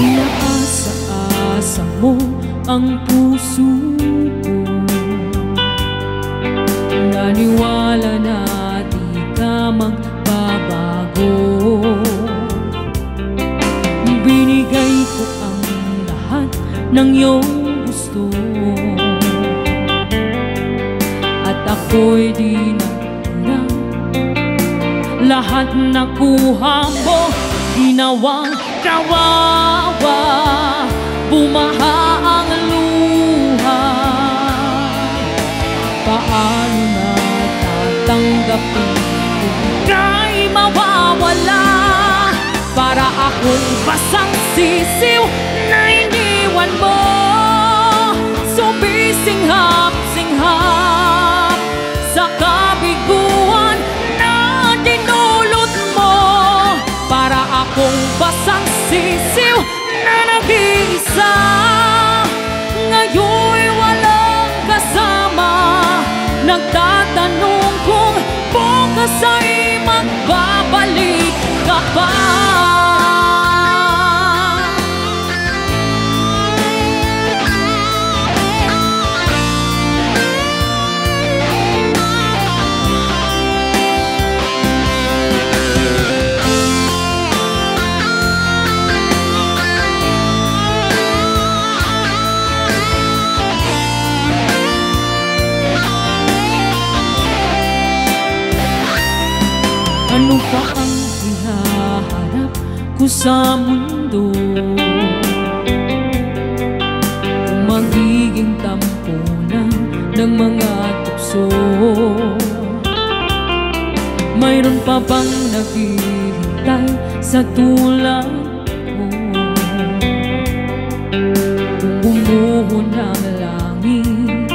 Inaasa-asa mo ang puso ko, naniwala na di ka magbabago. Binigay ko ang lahat ng iyong gusto, at ako'y di natira. Lahat nakuha mo, ginawang kawawa. Bumaha ang luha. Paano na tatanggapin kung ika'y mawawala? Para akong basang sisiw na iniwan mo, sumisinghap-singhap sa kabiguan na dinulot mo. Para akong basang sisiw na nag-iisa, ngayon'y walang kasama. Nagtatanong kung bukas ay magbabalik ka pa. Ano pa ang hinahanap ko sa mundo? Kung magiging tampunan ng mga tukso, mayroon pa bang naghihintay sa tulad mo? Kung bumuho ng langit,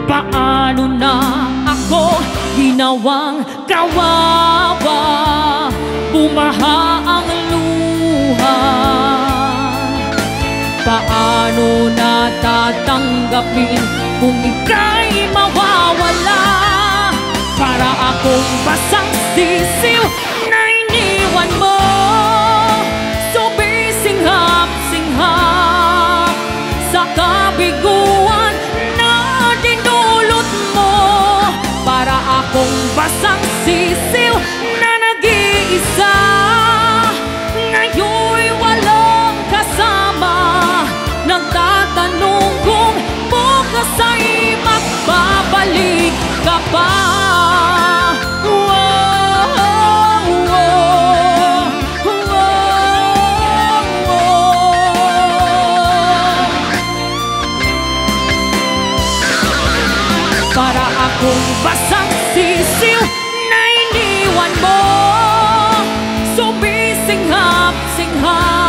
paano na ako ginawang kawawa? Bumaha ang luha. Paano na tatanggapin kung ika'y mawawala? Para akong basang sisiw na iniwan mo, sumisinghap-singhap sa kabiguan na dinulot mo. Para akong basang sisiw na nag-iisa, ngayon'y walang kasama. Nagtatanong kung bukas ay magbabalik ka pa. Para akong basang sisiw na iniwan mo, sumisinghap-singhap